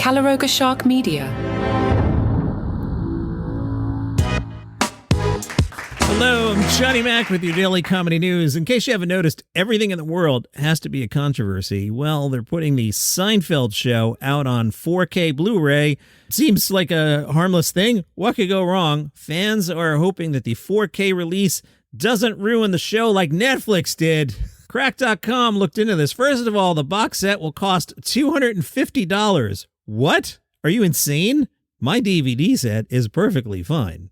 Calaroga Shark Media. Hello, I'm Johnny Mac with your daily comedy news. In case you haven't noticed, everything in the world has to be a controversy. Well, they're putting the Seinfeld show out on 4K Blu-ray. It seems like a harmless thing. What could go wrong? Fans are hoping that the 4K release doesn't ruin the show like Netflix did. Crack.com looked into this. First of all, the box set will cost $250. What? Are you insane? My DVD set is perfectly fine.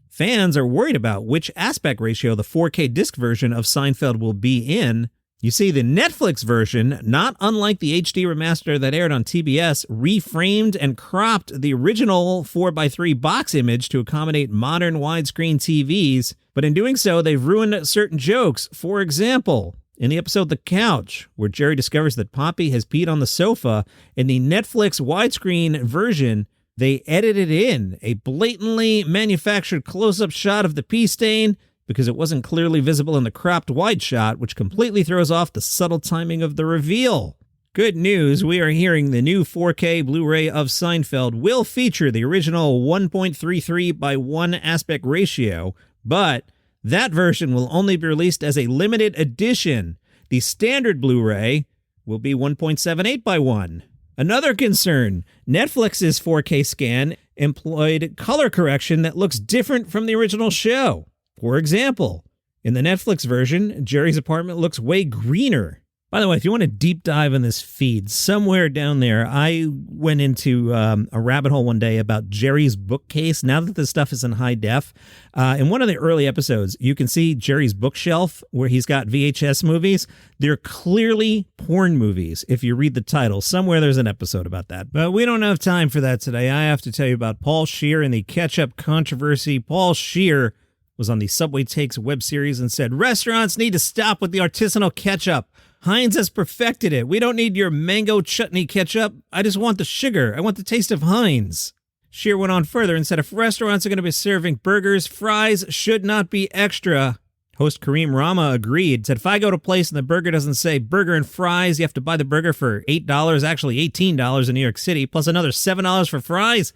Fans are worried about which aspect ratio the 4K disc version of Seinfeld will be in. You see, the Netflix version, not unlike the HD remaster that aired on TBS, reframed and cropped the original 4:3 box image to accommodate modern widescreen TVs, but in doing so, they've ruined certain jokes. For example, in the episode The Couch, where Jerry discovers that Poppy has peed on the sofa, in the Netflix widescreen version, they edited in a blatantly manufactured close-up shot of the pee stain because it wasn't clearly visible in the cropped wide shot, which completely throws off the subtle timing of the reveal. Good news, we are hearing the new 4K Blu-ray of Seinfeld will feature the original 1.33 by 1 aspect ratio, but that version will only be released as a limited edition. The standard Blu-ray will be 1.78 by 1. Another concern, Netflix's 4K scan employed color correction that looks different from the original show. For example, in the Netflix version, Jerry's apartment looks way greener. By the way, if you want to deep dive in this feed, somewhere down there, I went into a rabbit hole one day about Jerry's bookcase. Now that this stuff is in high def, in one of the early episodes, you can see Jerry's bookshelf where he's got VHS movies. They're clearly porn movies. If you read the title, somewhere there's an episode about that. But we don't have time for that today. I have to tell you about Paul Scheer and the Ketchup controversy. Paul Scheer was on the Subway Takes web series and said, "Restaurants need to stop with the artisanal ketchup. Heinz has perfected it. We don't need your mango chutney ketchup. I just want the sugar. I want the taste of Heinz." Scheer went on further and said if restaurants are going to be serving burgers, fries should not be extra. Host Kareem Rama agreed, said if I go to a place and the burger doesn't say burger and fries, you have to buy the burger for $8, actually $18 in New York City, plus another $7 for fries,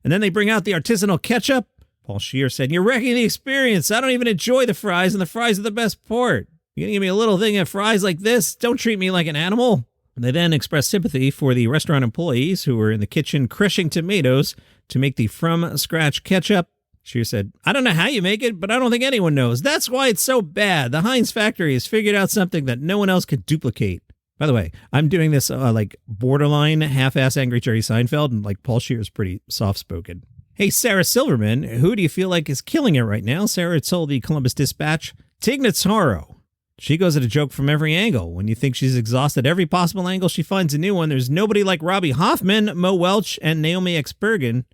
and then they bring out the artisanal ketchup. Paul Scheer said, "You're wrecking the experience. I don't even enjoy the fries, and the fries are the best part. You're going to give me a little thing of fries like this? Don't treat me like an animal." And they then expressed sympathy for the restaurant employees who were in the kitchen crushing tomatoes to make the from-scratch ketchup. Scheer said, "I don't know how you make it, but I don't think anyone knows. That's why it's so bad. The Heinz factory has figured out something that no one else could duplicate." By the way, I'm doing this like borderline half-ass angry Jerry Seinfeld, and like Paul Scheer is pretty soft-spoken. Hey, Sarah Silverman, who do you feel like is killing it right now? Sarah told the Columbus Dispatch, "Tig Notaro. She goes at a joke from every angle. When you think she's exhausted every possible angle, she finds a new one. There's nobody like Robbie Hoffman, Mo Welch, and Naomi Exbergen.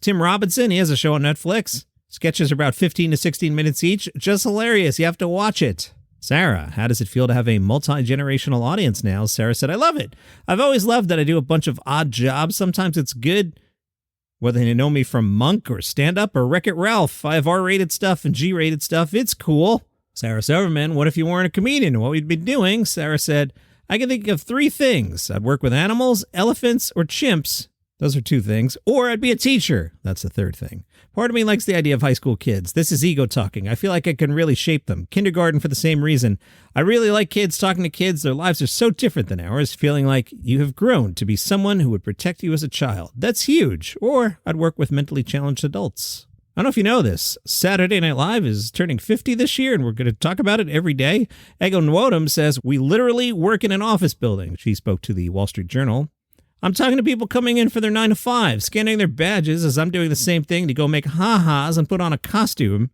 Tim Robinson, he has a show on Netflix. Sketches are about 15 to 16 minutes each. Just hilarious. You have to watch it." Sarah, how does it feel to have a multi-generational audience now? Sarah said, "I love it. I've always loved that I do a bunch of odd jobs. Sometimes it's good. Whether they know me from Monk or Stand-Up or Wreck-It Ralph, I have R-rated stuff and G-rated stuff. It's cool." Sarah Silverman, what if you weren't a comedian? What would you be doing? Sarah said, "I can think of 3 things. I'd work with animals, elephants, or chimps. Those are 2 things. Or I'd be a teacher. That's the 3rd thing. Part of me likes the idea of high school kids. This is ego talking. I feel like I can really shape them. Kindergarten for the same reason. I really like kids, talking to kids. Their lives are so different than ours. Feeling like you have grown to be someone who would protect you as a child. That's huge. Or I'd work with mentally challenged adults." I don't know if you know this. Saturday Night Live is turning 50 this year, and we're going to talk about it every day. Ego Nwodum says, "We literally work in an office building." She spoke to the Wall Street Journal. "I'm talking to people coming in for their 9 to 5, scanning their badges as I'm doing the same thing to go make ha-has and put on a costume."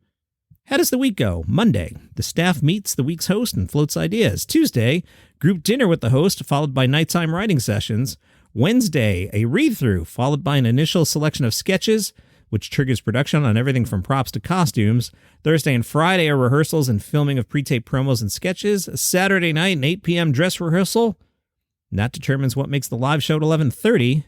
How does the week go? Monday, the staff meets the week's host and floats ideas. Tuesday, group dinner with the host, followed by nighttime writing sessions. Wednesday, a read-through, followed by an initial selection of sketches, which triggers production on everything from props to costumes. Thursday and Friday are rehearsals and filming of pre-taped promos and sketches. Saturday night, an 8 p.m. dress rehearsal. And that determines what makes the live show at 11:30.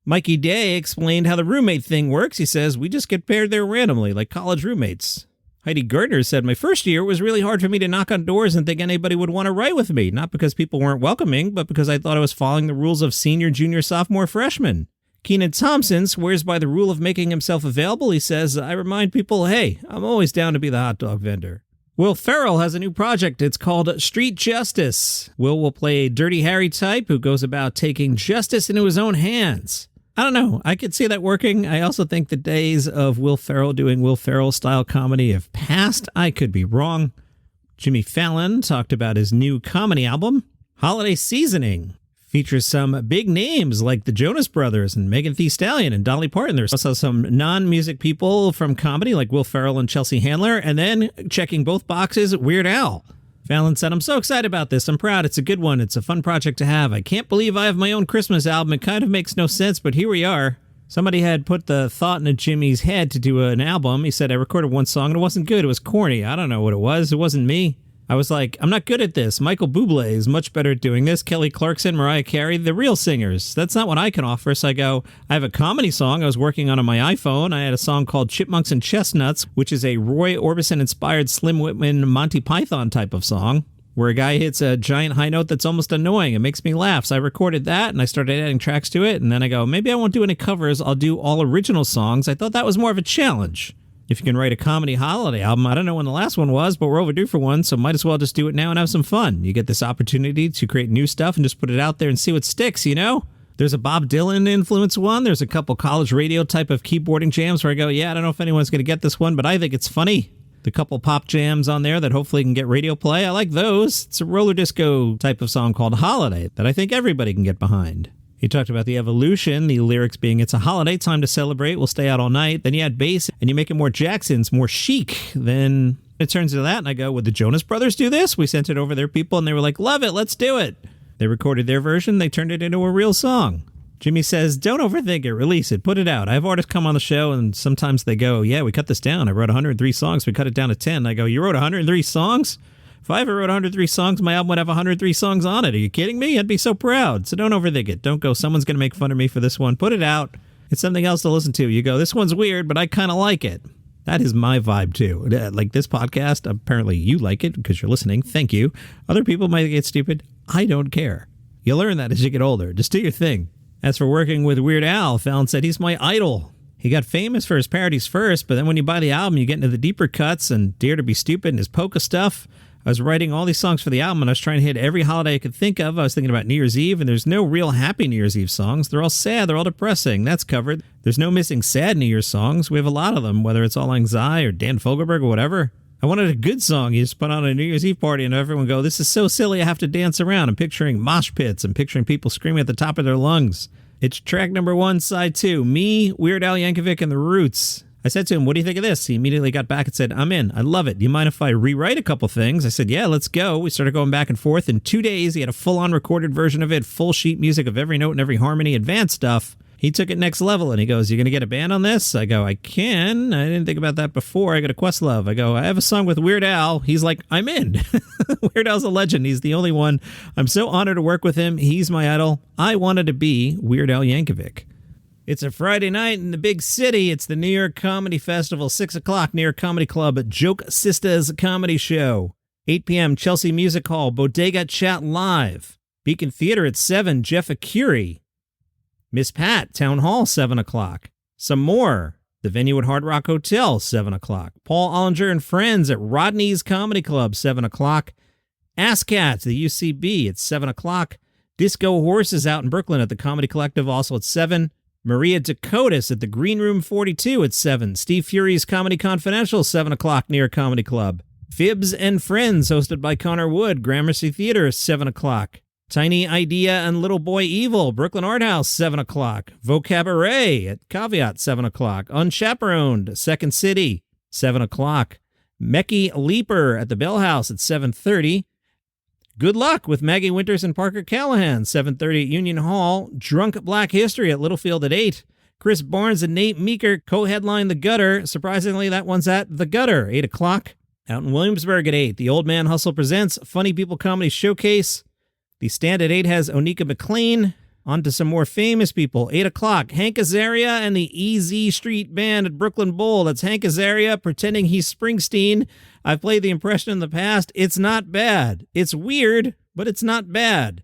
Mikey Day explained how the roommate thing works. He says, "We just get paired there randomly, like college roommates." Heidi Gardner said, my first year was really hard for me to knock on doors and think anybody would want to write with me, not because people weren't welcoming, but because I thought I was following the rules of senior, junior, sophomore, freshman. Keenan Thompson swears by the rule of making himself available. He says, I remind people, hey, I'm always down to be the hot dog vendor. Will Ferrell has a new project. It's called Street Justice. Will play a Dirty Harry type who goes about taking justice into his own hands. I don't know. I could see that working. I also think the days of Will Ferrell doing Will Ferrell-style comedy have passed. I could be wrong. Jimmy Fallon talked about his new comedy album, Holiday Seasoning. Features some big names like the Jonas Brothers and Thee Stallion and Dolly Parton. There's also some non-music people from comedy like Will Ferrell and Chelsea Handler. And then, checking both boxes, Weird Al. Fallon said, I'm so excited about this. I'm proud. It's a good one. It's a fun project to have. I can't believe I have my own Christmas album. It kind of makes no sense, but here we are. Somebody had put the thought into Jimmy's head to do an album. He said, I recorded one song and it wasn't good. It was corny. I don't know what it was. It wasn't me. I was like, I'm not good at this. Michael Bublé is much better at doing this. Kelly Clarkson, Mariah Carey, the real singers. That's not what I can offer. So I go, I have a comedy song I was working on my iPhone. I had a song called Chipmunks and Chestnuts, which is a Roy Orbison-inspired Slim Whitman Monty Python type of song, where a guy hits a giant high note that's almost annoying. It makes me laugh. So I recorded that, and I started adding tracks to it. And then I go, maybe I won't do any covers. I'll do all original songs. I thought that was more of a challenge. If you can write a comedy holiday album, I don't know when the last one was, but we're overdue for one, so might as well just do it now and have some fun. You get this opportunity to create new stuff and just put it out there and see what sticks, you know? There's a Bob Dylan influence one. There's a couple college radio type of keyboarding jams where I go, yeah, I don't know if anyone's going to get this one, but I think it's funny. The couple pop jams on there that hopefully can get radio play. I like those. It's a roller disco type of song called Holiday that I think everybody can get behind. He talked about the evolution, the lyrics being, it's a holiday, time to celebrate, we'll stay out all night. Then you add bass, and you make it more Jacksons, more chic. Then it turns into that, and I go, would the Jonas Brothers do this? We sent it over their people, and they were like, love it, let's do it. They recorded their version, they turned it into a real song. Jimmy says, don't overthink it, release it, put it out. I have artists come on the show, and sometimes they go, yeah, we cut this down. I wrote 103 songs, we cut it down to 10. I go, you wrote 103 songs? If I ever wrote 103 songs, my album would have 103 songs on it. Are you kidding me? I'd be so proud. So don't overthink it. Don't go, someone's going to make fun of me for this one. Put it out. It's something else to listen to. You go, this one's weird, but I kind of like it. That is my vibe, too. Like this podcast, apparently you like it because you're listening. Thank you. Other people might get stupid. I don't care. You learn that as you get older. Just do your thing. As for working with Weird Al, Fallon said he's my idol. He got famous for his parodies first, but then when you buy the album, you get into the deeper cuts and Dare to be Stupid and his polka stuff. I was writing all these songs for the album, and I was trying to hit every holiday I could think of. I was thinking about New Year's Eve, and there's no real happy New Year's Eve songs. They're all sad. They're all depressing. That's covered. There's no missing sad New Year's songs. We have a lot of them, whether it's All Lang Syne or Dan Fogelberg or whatever. I wanted a good song you just put on a New Year's Eve party, and everyone go, this is so silly, I have to dance around. I'm picturing mosh pits. I'm picturing people screaming at the top of their lungs. It's track number 1, side 2. Me, Weird Al Yankovic, and the Roots. I said to him, what do you think of this? He immediately got back and said, I'm in. I love it. Do you mind if I rewrite a couple things? I said, yeah, let's go. We started going back and forth. In 2 days, he had a full-on recorded version of it, full sheet music of every note and every harmony, advanced stuff. He took it next level, and he goes, you going to get a band on this? I go, I can. I didn't think about that before. I got a Questlove. I go, I have a song with Weird Al. He's like, I'm in. Weird Al's a legend. He's the only one. I'm so honored to work with him. He's my idol. I wanted to be Weird Al Yankovic. It's a Friday night in the big city. It's the New York Comedy Festival, 6 o'clock, New York Comedy Club at Joke Sisters Comedy Show. 8 p.m., Chelsea Music Hall, Bodega Chat Live. Beacon Theater at 7, Jeff Akiri. Miss Pat, Town Hall, 7 o'clock. Some more. The venue at Hard Rock Hotel, 7 o'clock. Paul Ollinger and Friends at Rodney's Comedy Club, 7 o'clock. Ass Cats, the UCB, at 7 o'clock. Disco Horses out in Brooklyn at the Comedy Collective, also at 7. Maria Dakotas at the Green Room 42 at 7. Steve Fury's Comedy Confidential, 7 o'clock, near Comedy Club. Fibs and Friends, hosted by Connor Wood, Gramercy Theater, 7 o'clock. Tiny Idea and Little Boy Evil, Brooklyn Art House, 7 o'clock. Vocabaret at Caveat, 7 o'clock. Unchaperoned, Second City, 7 o'clock. Mecky Leaper at the Bell House at 7:30. Good Luck with Maggie Winters and Parker Callahan, 7:30 at Union Hall. Drunk Black History at Littlefield at 8. Chris Barnes and Nate Meeker co-headline The Gutter. Surprisingly, that one's at The Gutter, 8 o'clock. Out in Williamsburg at 8, The Old Man Hustle presents Funny People Comedy Showcase. The Stand at 8 has Onika McLean. On to some more famous people. 8 o'clock, Hank Azaria and the EZ Street Band at Brooklyn Bowl. That's Hank Azaria pretending he's Springsteen. I've played the impression in the past. It's not bad. It's weird, but it's not bad.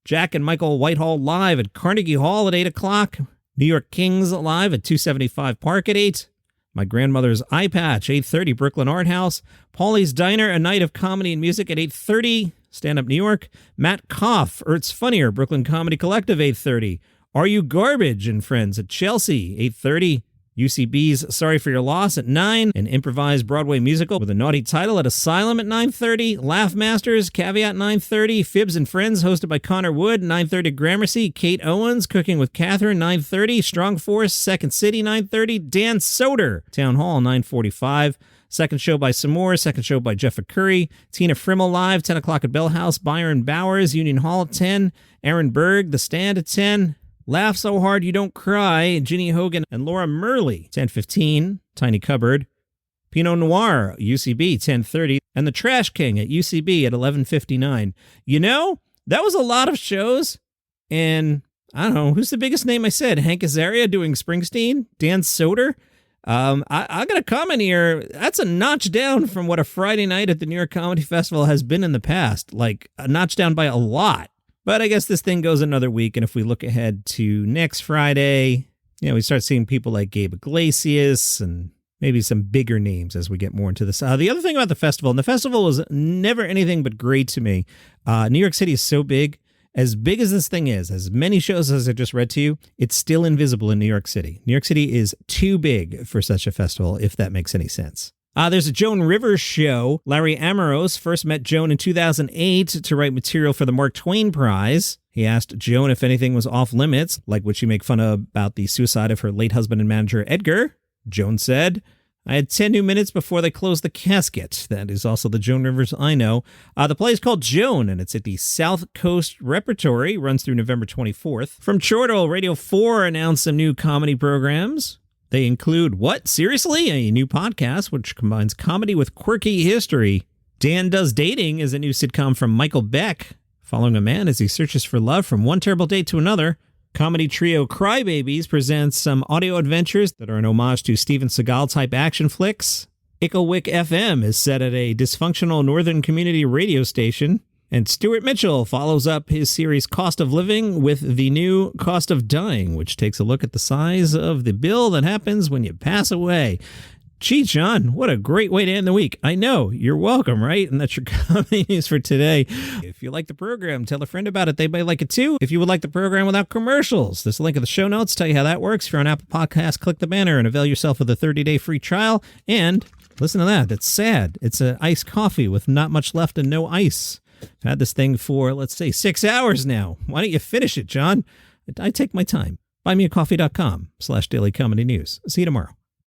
Jack and Michael Whitehall live at Carnegie Hall at 8 o'clock. New York Kings live at 275 Park at 8. My Grandmother's Eye Patch, 8:30, Brooklyn Art House. Paulie's Diner, a night of comedy and music at 8:30, Stand Up New York. Matt Koff, Ertz Funnier, Brooklyn Comedy Collective, 8:30. Are You Garbage and Friends at Chelsea, 8:30. UCB's Sorry for Your Loss at 9. An improvised Broadway musical with a naughty title at Asylum at 9:30. Laugh Masters, Caveat, 9:30. Fibs and Friends, hosted by Connor Wood, 9:30. Gramercy. Kate Owens, Cooking with Catherine, 9:30. Strong Force, Second City, 9:30. Dan Soder, Town Hall, 9:45. Second show by Samore, second show by Jeff Curry. Tina Frimmel live, 10 o'clock at Bell House. Byron Bowers, Union Hall at 10. Aaron Berg, The Stand at 10. Laugh So Hard You Don't Cry, Ginny Hogan and Laura Murley, 10:15, Tiny Cupboard. Pinot Noir, UCB, 10:30, and The Trash King at UCB at 11:59. You know, that was a lot of shows, and I don't know, who's the biggest name I said? Hank Azaria doing Springsteen? Dan Soder? I got a comment here. That's a notch down from what a Friday night at the New York Comedy Festival has been in the past, like a notch down by a lot. But I guess this thing goes another week, and if we look ahead to next Friday, we start seeing people like Gabe Iglesias and maybe some bigger names as we get more into this. The other thing about the festival, and the festival was never anything but great to me. New York City is so big. As big as this thing is, as many shows as I just read to you, it's still invisible in New York City. New York City is too big for such a festival, if that makes any sense. There's a Joan Rivers show. Larry Ambrose first met Joan in 2008 to write material for the Mark Twain Prize. He asked Joan if anything was off limits, like would she make fun about the suicide of her late husband and manager, Edgar. Joan said, I had 10 new minutes before they closed the casket. That is also the Joan Rivers I know. The play is called Joan, and it's at the South Coast Repertory. Runs through November 24th. From Chortle, Radio 4 announced some new comedy programs. They include, what? Seriously? A new podcast which combines comedy with quirky history. Dan Does Dating is a new sitcom from Michael Beck, following a man as he searches for love from one terrible date to another. Comedy trio Crybabies presents some audio adventures that are an homage to Steven Seagal-type action flicks. Icklewick FM is set at a dysfunctional northern community radio station. And Stuart Mitchell follows up his series Cost of Living with the new Cost of Dying, which takes a look at the size of the bill that happens when you pass away. Gee, John, what a great way to end the week. I know, you're welcome, right? And that's your comedy news for today. If you like the program, tell a friend about it. They might like it too. If you would like the program without commercials, there's a link in the show notes. Tell you how that works. If you're on Apple Podcasts, click the banner and avail yourself of the 30-day free trial. And listen to that. That's sad. It's an iced coffee with not much left and no ice. I've had this thing for, let's say, 6 hours now. Why don't you finish it, John? I take my time. Buymeacoffee.com/dailycomedynews. See you tomorrow.